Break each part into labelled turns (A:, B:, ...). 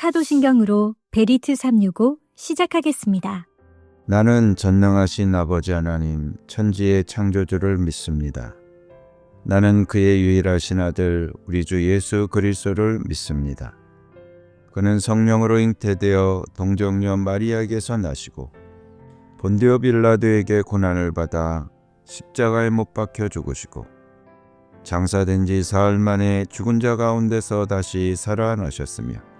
A: 사도신경으로 베리트 365 시작하겠습니다.
B: 나는 전능하신 아버지 하나님 천지의 창조주를 믿습니다. 나는 그의 유일하신 아들 우리 주 예수 그리스도를 믿습니다. 그는 성령으로 잉태되어 동정녀 마리아에게서 나시고 본디오 빌라도에게 고난을 받아 십자가에 못 박혀 죽으시고 장사된 지 사흘 만에 죽은 자 가운데서 다시 살아나셨으며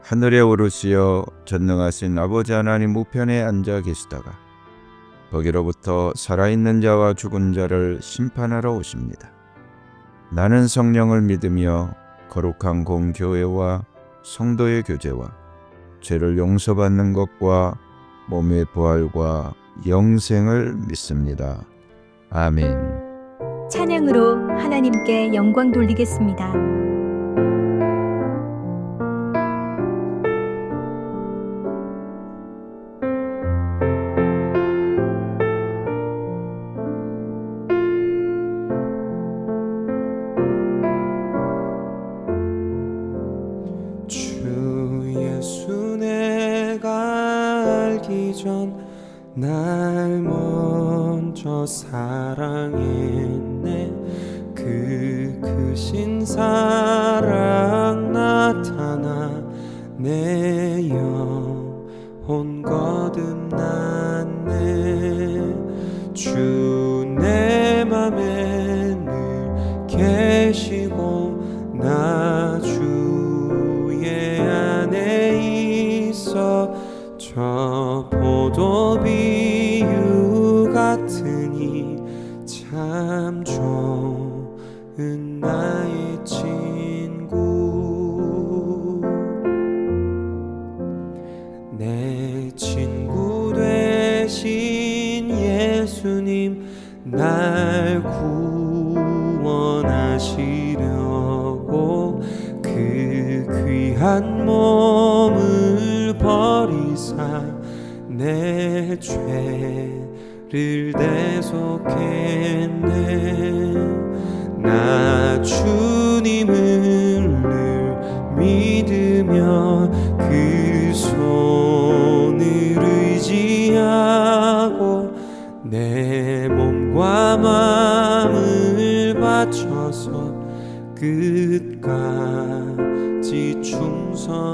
B: 하늘에 오르시어 전능하신 아버지 하나님 우편에 앉아 계시다가 거기로부터 살아있는 자와 죽은 자를 심판하러 오십니다. 나는 성령을 믿으며 거룩한 공교회와 성도의 교제와 죄를 용서받는 것과 몸의 부활과 영생을 믿습니다. 아멘.
A: 찬양으로 하나님께 영광 돌리겠습니다.
C: 날 먼저 사랑했네. 그 크신 사랑 나타나 내 영혼 거듭났네. 주 내 맘에 늘 계시고 나 주의 안에 있어 저 포도 비유 같으니 참 좋은 나의 친구. 내 친구 되신 예수님 날 구원하시려고 그 귀한 몸을 버리사 내 죄를 대속했네. 나 주님을 늘 믿으며 그 손을 의지하고 내 몸과 마음을 바쳐서 끝까지 충성하리.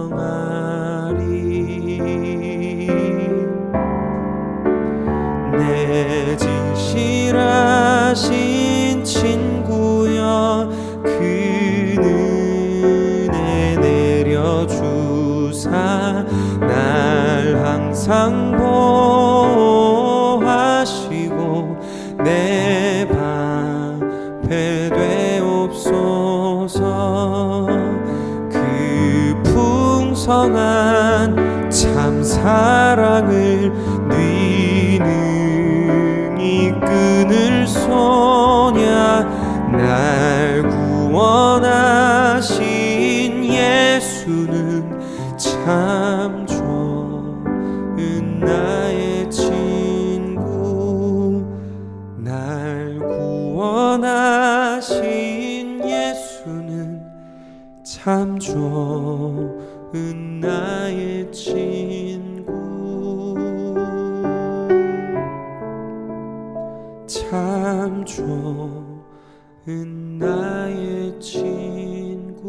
C: 내 진실하신 친구여 그 은혜 내려주사 날 항상 보호하시고 내 방패 되옵소서. 그 풍성한 참 사랑을 능히 끊을 소냐. 날 구원하신 예수는 참 좋은 나의 친구. 날 구원하신 예수는 참 좋은 나의 친구. 참 좋은 나의 친구.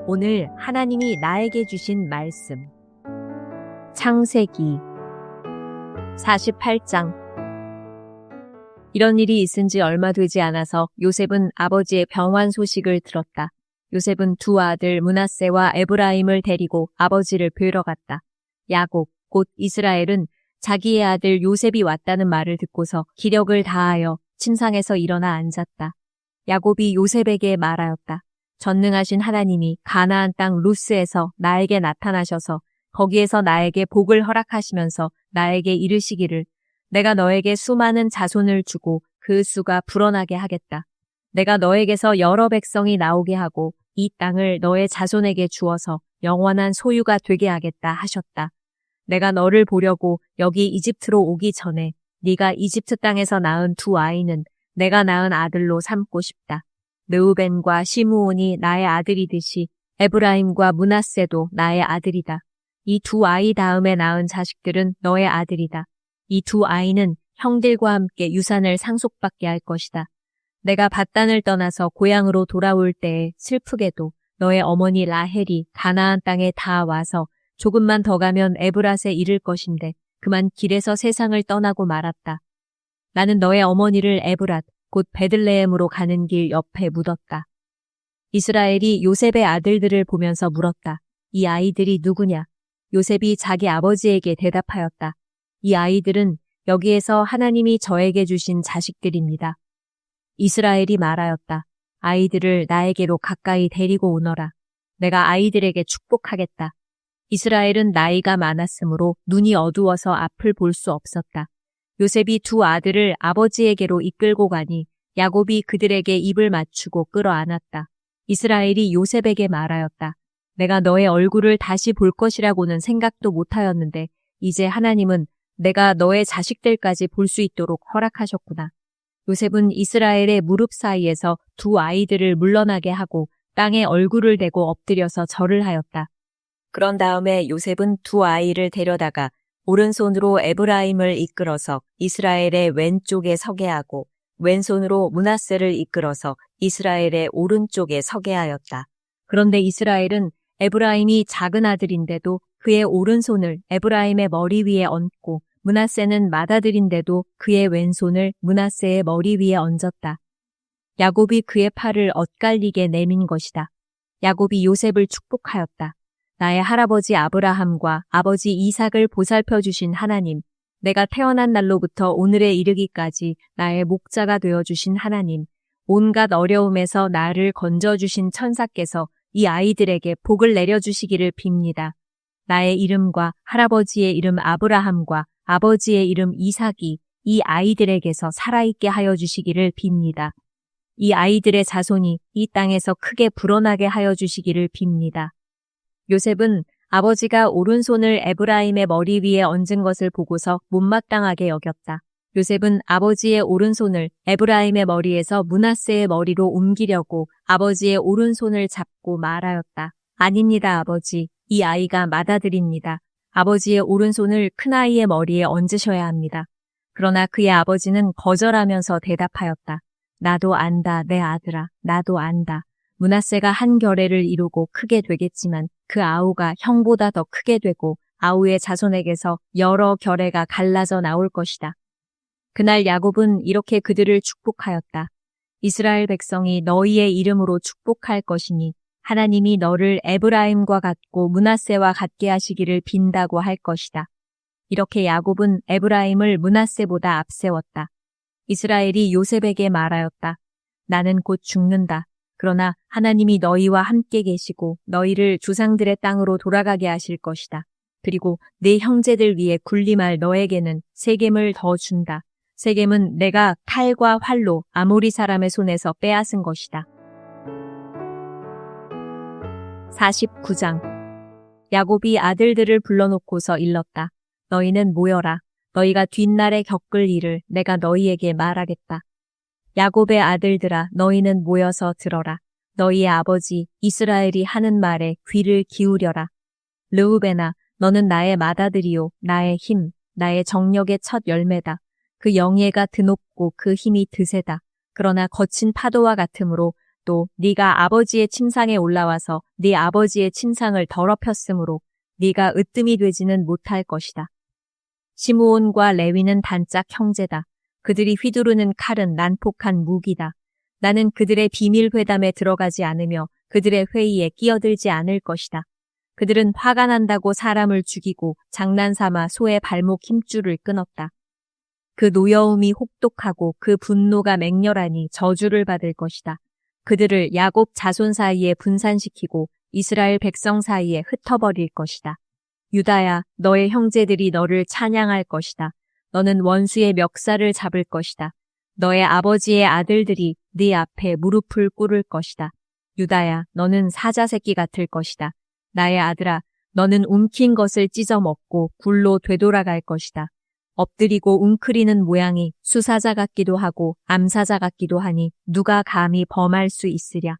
D: 오늘 하나님이 나에게 주신 말씀 창세기 48장. 이런 일이 있은 지 얼마 되지 않아서 요셉은 아버지의 병환 소식을 들었다. 요셉은 두 아들 므낫세와 에브라임을 데리고 아버지를 뵈러 갔다. 야곱, 곧 이스라엘은 자기의 아들 요셉이 왔다는 말을 듣고서 기력을 다하여 침상에서 일어나 앉았다. 야곱이 요셉에게 말하였다. 전능하신 하나님이 가나안 땅 루스에서 나에게 나타나셔서 거기에서 나에게 복을 허락하시면서 나에게 이르시기를 내가 너에게 수많은 자손을 주고 그 수가 불어나게 하겠다. 내가 너에게서 여러 백성이 나오게 하고 이 땅을 너의 자손에게 주어서 영원한 소유가 되게 하겠다 하셨다. 내가 너를 보려고 여기 이집트로 오기 전에 네가 이집트 땅에서 낳은 두 아이는 내가 낳은 아들로 삼고 싶다. 르우벤과 시므온이 나의 아들이듯이 에브라임과 므낫세도 나의 아들이다. 이 두 아이 다음에 낳은 자식들은 너의 아들이다. 이 두 아이는 형들과 함께 유산을 상속받게 할 것이다. 내가 밧단을 떠나서 고향으로 돌아올 때에 슬프게도 너의 어머니 라헬이 가나안 땅에 다 와서 조금만 더 가면 에브랏에 이를 것인데 그만 길에서 세상을 떠나고 말았다. 나는 너의 어머니를 에브랏, 곧 베들레헴으로 가는 길 옆에 묻었다. 이스라엘이 요셉의 아들들을 보면서 물었다. 이 아이들이 누구냐? 요셉이 자기 아버지에게 대답하였다. 이 아이들은 여기에서 하나님이 저에게 주신 자식들입니다. 이스라엘이 말하였다. 아이들을 나에게로 가까이 데리고 오너라. 내가 아이들에게 축복하겠다. 이스라엘은 나이가 많았으므로 눈이 어두워서 앞을 볼 수 없었다. 요셉이 두 아들을 아버지에게로 이끌고 가니 야곱이 그들에게 입을 맞추고 끌어안았다. 이스라엘이 요셉에게 말하였다. 내가 너의 얼굴을 다시 볼 것이라고는 생각도 못하였는데 이제 하나님은 내가 너의 자식들까지 볼 수 있도록 허락하셨구나. 요셉은 이스라엘의 무릎 사이에서 두 아이들을 물러나게 하고 땅에 얼굴을 대고 엎드려서 절을 하였다. 그런 다음에 요셉은 두 아이를 데려다가 오른손으로 에브라임을 이끌어서 이스라엘의 왼쪽에 서게 하고 왼손으로 므낫세를 이끌어서 이스라엘의 오른쪽에 서게 하였다. 그런데 이스라엘은 에브라임이 작은 아들인데도 그의 오른손을 에브라임의 머리 위에 얹고 므낫세는 맏아들인데도 그의 왼손을 므낫세의 머리 위에 얹었다. 야곱이 그의 팔을 엇갈리게 내민 것이다. 야곱이 요셉을 축복하였다. 나의 할아버지 아브라함과 아버지 이삭을 보살펴 주신 하나님, 내가 태어난 날로부터 오늘에 이르기까지 나의 목자가 되어 주신 하나님, 온갖 어려움에서 나를 건져 주신 천사께서 이 아이들에게 복을 내려 주시기를 빕니다. 나의 이름과 할아버지의 이름 아브라함과 아버지의 이름 이삭이 이 아이들에게서 살아있게 하여 주시기를 빕니다. 이 아이들의 자손이 이 땅에서 크게 불어나게 하여 주시기를 빕니다. 요셉은 아버지가 오른손을 에브라임의 머리 위에 얹은 것을 보고서 못마땅하게 여겼다. 요셉은 아버지의 오른손을 에브라임의 머리에서 므낫세의 머리로 옮기려고 아버지의 오른손을 잡고 말하였다. 아닙니다, 아버지. 이 아이가 맏아들입니다. 아버지의 오른손을 큰아이의 머리에 얹으셔야 합니다. 그러나 그의 아버지는 거절하면서 대답하였다. 나도 안다, 내 아들아. 나도 안다. 므낫세가 한 결례를 이루고 크게 되겠지만 그 아우가 형보다 더 크게 되고 아우의 자손에게서 여러 결례가 갈라져 나올 것이다. 그날 야곱은 이렇게 그들을 축복하였다. 이스라엘 백성이 너희의 이름으로 축복할 것이니 하나님이 너를 에브라임과 같고 므낫세와 같게 하시기를 빈다고 할 것이다. 이렇게 야곱은 에브라임을 므낫세보다 앞세웠다. 이스라엘이 요셉에게 말하였다. 나는 곧 죽는다. 그러나 하나님이 너희와 함께 계시고 너희를 조상들의 땅으로 돌아가게 하실 것이다. 그리고 네 형제들 위에 군림할 너에게는 세겜을 더 준다. 세겜은 내가 칼과 활로 아모리 사람의 손에서 빼앗은 것이다. 49장. 야곱이 아들들을 불러놓고서 일렀다. 너희는 모여라. 너희가 뒷날에 겪을 일을 내가 너희에게 말하겠다. 야곱의 아들들아, 너희는 모여서 들어라. 너희의 아버지 이스라엘이 하는 말에 귀를 기울여라. 르우벤아, 너는 나의 맏아들이요, 나의 힘, 나의 정력의 첫 열매다. 그 영예가 드높고 그 힘이 드세다. 그러나 거친 파도와 같으므로 또 네가 아버지의 침상에 올라와서 네 아버지의 침상을 더럽혔으므로 네가 으뜸이 되지는 못할 것이다. 시므온과 레위는 단짝 형제다. 그들이 휘두르는 칼은 난폭한 무기다. 나는 그들의 비밀 회담에 들어가지 않으며 그들의 회의에 끼어들지 않을 것이다. 그들은 화가 난다고 사람을 죽이고 장난삼아 소의 발목 힘줄을 끊었다. 그 노여움이 혹독하고 그 분노가 맹렬하니 저주를 받을 것이다. 그들을 야곱 자손 사이에 분산시키고 이스라엘 백성 사이에 흩어버릴 것이다. 유다야, 너의 형제들이 너를 찬양할 것이다. 너는 원수의 멱살을 잡을 것이다. 너의 아버지의 아들들이 네 앞에 무릎을 꿇을 것이다. 유다야, 너는 사자 새끼 같을 것이다. 나의 아들아, 너는 움킨 것을 찢어 먹고 굴로 되돌아갈 것이다. 엎드리고 웅크리는 모양이 수사자 같기도 하고 암사자 같기도 하니 누가 감히 범할 수 있으랴.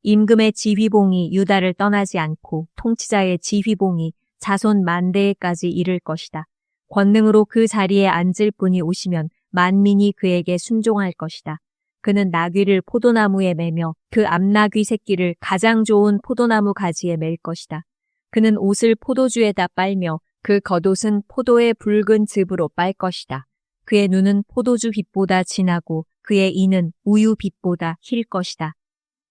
D: 임금의 지휘봉이 유다를 떠나지 않고 통치자의 지휘봉이 자손 만대에까지 이를 것이다. 권능으로 그 자리에 앉을 분이 오시면 만민이 그에게 순종할 것이다. 그는 나귀를 포도나무에 매며 그 암나귀 새끼를 가장 좋은 포도나무 가지에 맬 것이다. 그는 옷을 포도주에다 빨며 그 겉옷은 포도의 붉은 즙으로 빨 것이다. 그의 눈은 포도주 빛보다 진하고 그의 이는 우유 빛보다 힐 것이다.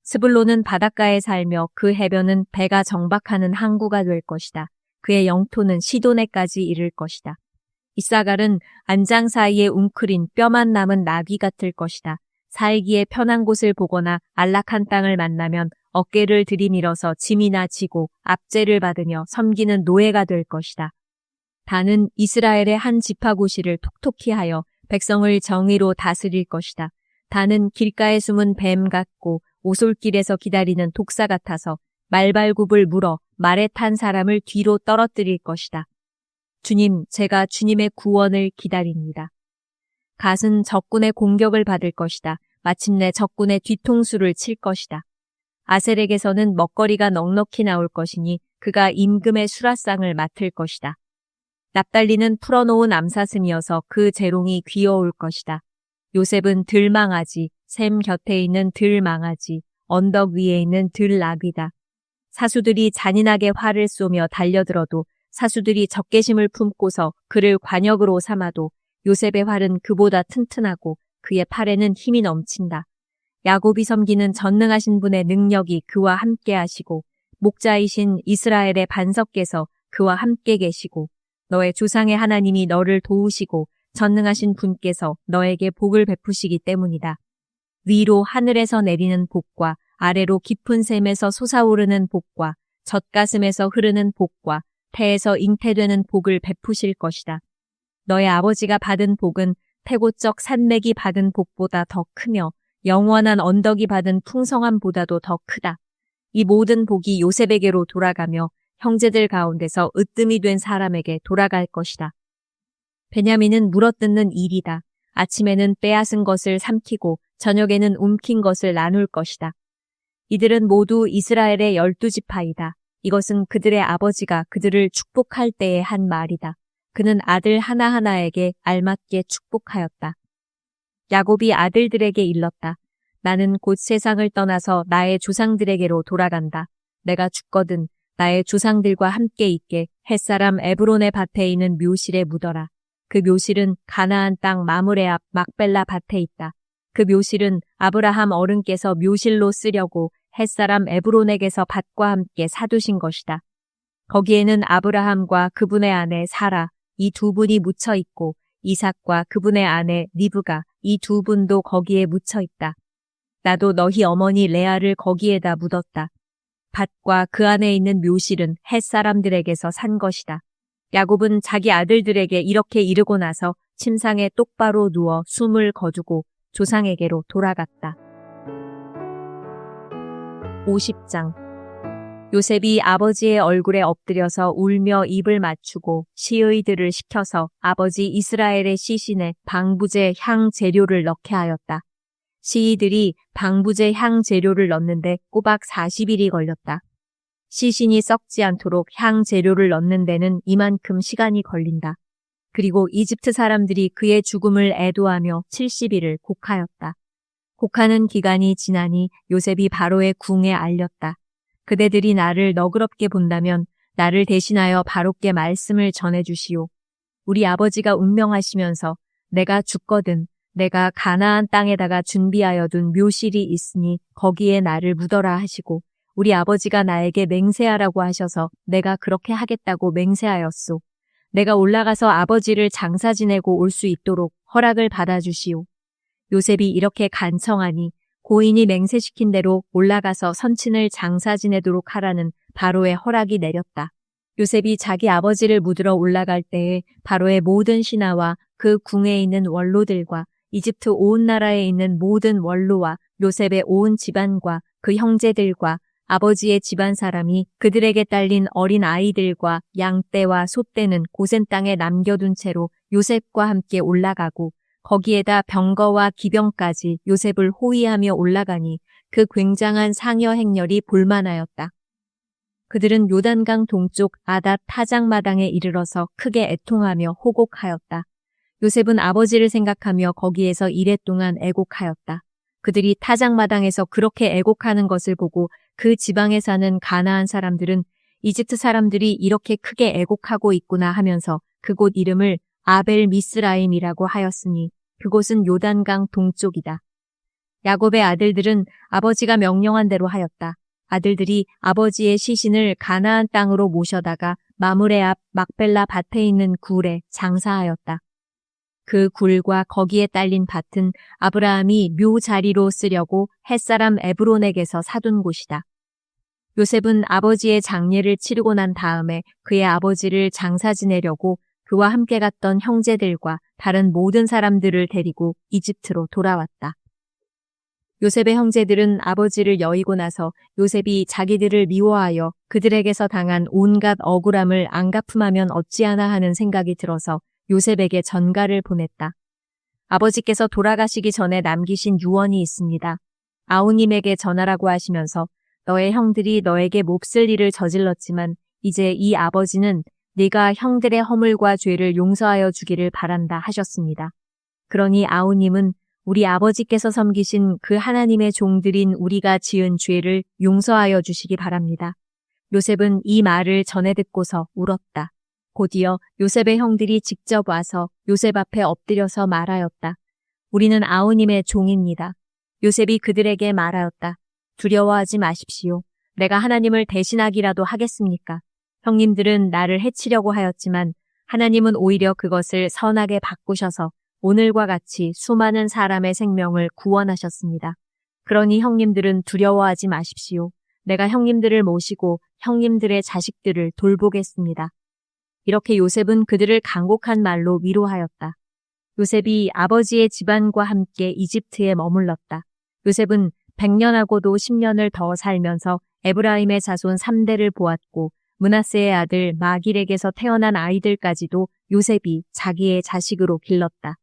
D: 스불론은 바닷가에 살며 그 해변은 배가 정박하는 항구가 될 것이다. 그의 영토는 시도네까지 이를 것이다. 이사갈은 안장 사이에 웅크린 뼈만 남은 나귀 같을 것이다. 살기에 편한 곳을 보거나 안락한 땅을 만나면 어깨를 들이밀어서 짐이나 지고 압제를 받으며 섬기는 노예가 될 것이다. 단은 이스라엘의 한 지파고시를 톡톡히 하여 백성을 정의로 다스릴 것이다. 단은 길가에 숨은 뱀 같고 오솔길에서 기다리는 독사 같아서 말발굽을 물어 말에 탄 사람을 뒤로 떨어뜨릴 것이다. 주님, 제가 주님의 구원을 기다립니다. 갓은 적군의 공격을 받을 것이다. 마침내 적군의 뒤통수를 칠 것이다. 아셀에게서는 먹거리가 넉넉히 나올 것이니 그가 임금의 수라상을 맡을 것이다. 납달리는 풀어놓은 암사슴이어서 그 재롱이 귀여울 것이다. 요셉은 들망아지, 샘 곁에 있는 들망아지, 언덕 위에 있는 들나귀다. 사수들이 잔인하게 활을 쏘며 달려들어도 사수들이 적개심을 품고서 그를 관역으로 삼아도 요셉의 활은 그보다 튼튼하고 그의 팔에는 힘이 넘친다. 야곱이 섬기는 전능하신 분의 능력이 그와 함께 하시고 목자이신 이스라엘의 반석께서 그와 함께 계시고 너의 조상의 하나님이 너를 도우시고 전능하신 분께서 너에게 복을 베푸시기 때문이다. 위로 하늘에서 내리는 복과 아래로 깊은 샘에서 솟아오르는 복과 젖가슴에서 흐르는 복과 태에서 잉태되는 복을 베푸실 것이다. 너의 아버지가 받은 복은 태고적 산맥이 받은 복보다 더 크며 영원한 언덕이 받은 풍성함보다도 더 크다. 이 모든 복이 요셉에게로 돌아가며 형제들 가운데서 으뜸이 된 사람에게 돌아갈 것이다. 베냐민은 물어뜯는 일이다. 아침에는 빼앗은 것을 삼키고 저녁에는 움킨 것을 나눌 것이다. 이들은 모두 이스라엘의 12지파이다. 이것은 그들의 아버지가 그들을 축복할 때에 한 말이다. 그는 아들 하나하나에게 알맞게 축복하였다. 야곱이 아들들에게 일렀다. 나는 곧 세상을 떠나서 나의 조상들에게로 돌아간다. 내가 죽거든 나의 조상들과 함께 있게 햇사람 에브론의 밭에 있는 묘실에 묻어라. 그 묘실은 가나안 땅 마므레 앞 막벨라 밭에 있다. 그 묘실은 아브라함 어른께서 묘실로 쓰려고 햇사람 에브론에게서 밭과 함께 사두신 것이다. 거기에는 아브라함과 그분의 아내 사라 이 두 분이 묻혀 있고 이삭과 그분의 아내 리브가 이 두 분도 거기에 묻혀 있다. 나도 너희 어머니 레아를 거기에다 묻었다. 밭과 그 안에 있는 묘실은 햇사람들에게서 산 것이다. 야곱은 자기 아들들에게 이렇게 이르고 나서 침상에 똑바로 누워 숨을 거두고 조상에게로 돌아갔다. 50장 요셉이 아버지의 얼굴에 엎드려서 울며 입을 맞추고 시의들을 시켜서 아버지 이스라엘의 시신에 방부제 향 재료를 넣게 하였다. 시의들이 방부제 향 재료를 넣는데 꼬박 40일이 걸렸다. 시신이 썩지 않도록 향 재료를 넣는 데는 이만큼 시간이 걸린다. 그리고 이집트 사람들이 그의 죽음을 애도하며 70일을 곡하였다. 곡하는 기간이 지나니 요셉이 바로의 궁에 알렸다. 그대들이 나를 너그럽게 본다면 나를 대신하여 바로께 말씀을 전해주시오. 우리 아버지가 운명하시면서 내가 죽거든 내가 가나안 땅에다가 준비하여 둔 묘실이 있으니 거기에 나를 묻어라 하시고 우리 아버지가 나에게 맹세하라고 하셔서 내가 그렇게 하겠다고 맹세하였소. 내가 올라가서 아버지를 장사 지내고 올 수 있도록 허락을 받아주시오. 요셉이 이렇게 간청하니 고인이 맹세시킨 대로 올라가서 선친을 장사 지내도록 하라는 바로의 허락이 내렸다. 요셉이 자기 아버지를 묻으러 올라갈 때에 바로의 모든 신하와 그 궁에 있는 원로들과 이집트 온 나라에 있는 모든 원로와 요셉의 온 집안과 그 형제들과 아버지의 집안 사람이 그들에게 딸린 어린 아이들과 양떼와 소떼는 고센 땅에 남겨둔 채로 요셉과 함께 올라가고 거기에다 병거와 기병까지 요셉을 호위하며 올라가니 그 굉장한 상여 행렬이 볼만하였다. 그들은 요단강 동쪽 아닷 타작마당에 이르러서 크게 애통하며 호곡하였다. 요셉은 아버지를 생각하며 거기에서 이랫동안 애곡하였다. 그들이 타작마당에서 그렇게 애곡하는 것을 보고 그 지방에 사는 가나안 사람들은 이집트 사람들이 이렇게 크게 애곡하고 있구나 하면서 그곳 이름을 아벨 미스라임이라고 하였으니 그곳은 요단강 동쪽이다. 야곱의 아들들은 아버지가 명령한 대로 하였다. 아들들이 아버지의 시신을 가나안 땅으로 모셔다가 마므레 앞 막벨라 밭에 있는 굴에 장사하였다. 그 굴과 거기에 딸린 밭은 아브라함이 묘 자리로 쓰려고 햇사람 에브론에게서 사둔 곳이다. 요셉은 아버지의 장례를 치르고 난 다음에 그의 아버지를 장사 지내려고 그와 함께 갔던 형제들과 다른 모든 사람들을 데리고 이집트로 돌아왔다. 요셉의 형제들은 아버지를 여의고 나서 요셉이 자기들을 미워하여 그들에게서 당한 온갖 억울함을 안 갚음하면 어찌하나 하는 생각이 들어서 요셉에게 전가를 보냈다. 아버지께서 돌아가시기 전에 남기신 유언이 있습니다. 아우님에게 전하라고 하시면서 너의 형들이 너에게 몹쓸 일을 저질렀지만 이제 이 아버지는 네가 형들의 허물과 죄를 용서하여 주기를 바란다 하셨습니다. 그러니 아우님은 우리 아버지께서 섬기신 그 하나님의 종들인 우리가 지은 죄를 용서하여 주시기 바랍니다. 요셉은 이 말을 전해 듣고서 울었다. 곧이어 요셉의 형들이 직접 와서 요셉 앞에 엎드려서 말하였다. 우리는 아우님의 종입니다. 요셉이 그들에게 말하였다. 두려워하지 마십시오. 내가 하나님을 대신하기라도 하겠습니까? 형님들은 나를 해치려고 하였지만 하나님은 오히려 그것을 선하게 바꾸셔서 오늘과 같이 수많은 사람의 생명을 구원하셨습니다. 그러니 형님들은 두려워하지 마십시오. 내가 형님들을 모시고 형님들의 자식들을 돌보겠습니다. 이렇게 요셉은 그들을 간곡한 말로 위로하였다. 요셉이 아버지의 집안과 함께 이집트에 머물렀다. 요셉은 100년하고도 10년을 더 살면서 에브라임의 자손 3대를 보았고 므낫세의 아들 마길에게서 태어난 아이들까지도 요셉이 자기의 자식으로 길렀다.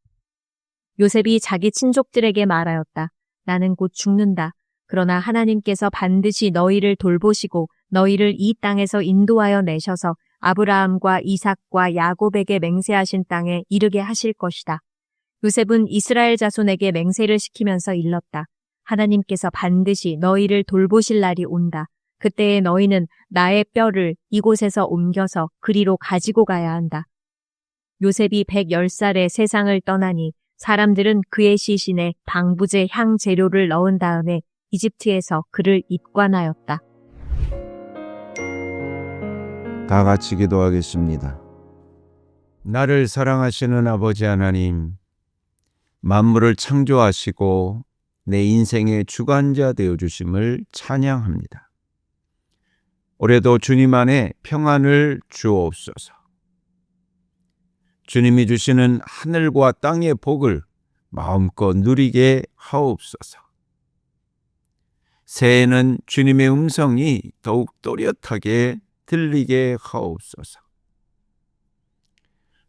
D: 요셉이 자기 친족들에게 말하였다. 나는 곧 죽는다. 그러나 하나님께서 반드시 너희를 돌보시고 너희를 이 땅에서 인도하여 내셔서 아브라함과 이삭과 야곱에게 맹세하신 땅에 이르게 하실 것이다. 요셉은 이스라엘 자손에게 맹세를 시키면서 일렀다. 하나님께서 반드시 너희를 돌보실 날이 온다. 그때에 너희는 나의 뼈를 이곳에서 옮겨서 그리로 가지고 가야 한다. 요셉이 110살에 세상을 떠나니 사람들은 그의 시신에 방부제 향 재료를 넣은 다음에 이집트에서 그를 입관하였다.
B: 다 같이 기도하겠습니다. 나를 사랑하시는 아버지 하나님, 만물을 창조하시고 내 인생의 주관자 되어주심을 찬양합니다. 올해도 주님 안에 평안을 주옵소서. 주님이 주시는 하늘과 땅의 복을 마음껏 누리게 하옵소서. 새해에는 주님의 음성이 더욱 또렷하게 들리게 하옵소서.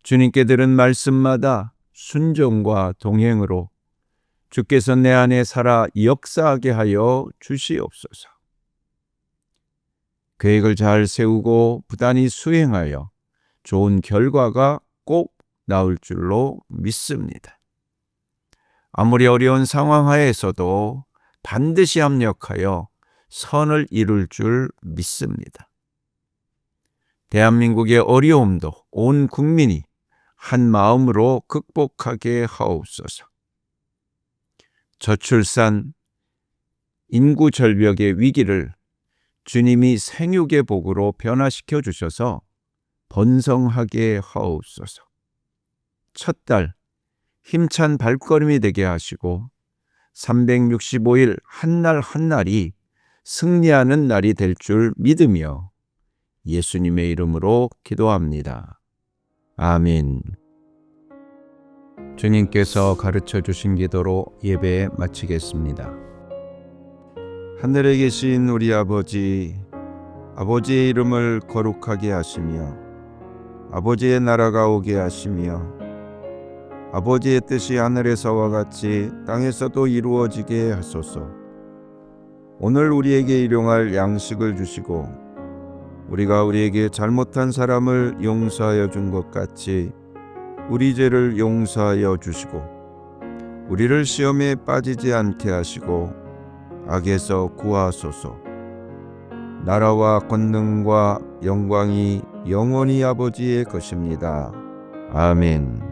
B: 주님께 들은 말씀마다 순종과 동행으로 주께서 내 안에 살아 역사하게 하여 주시옵소서. 계획을 잘 세우고 부단히 수행하여 좋은 결과가 꼭 나올 줄로 믿습니다. 아무리 어려운 상황 하에서도 반드시 합력하여 선을 이룰 줄 믿습니다. 대한민국의 어려움도 온 국민이 한 마음으로 극복하게 하옵소서. 저출산, 인구 절벽의 위기를 주님이 생육의 복으로 변화시켜 주셔서 번성하게 하옵소서. 첫 달 힘찬 발걸음이 되게 하시고 365일 한날 한날이 승리하는 날이 될 줄 믿으며 예수님의 이름으로 기도합니다. 아멘. 주님께서 가르쳐 주신 기도로 예배 마치겠습니다. 하늘에 계신 우리 아버지, 아버지의 이름을 거룩하게 하시며 아버지의 나라가 오게 하시며 아버지의 뜻이 하늘에서와 같이 땅에서도 이루어지게 하소서. 오늘 우리에게 일용할 양식을 주시고 우리가 우리에게 잘못한 사람을 용서하여 준 것 같이 우리 죄를 용서하여 주시고 우리를 시험에 빠지지 않게 하시고 악에서 구하소서. 나라와 권능과 영광이 영원히 아버지의 것입니다. 아멘.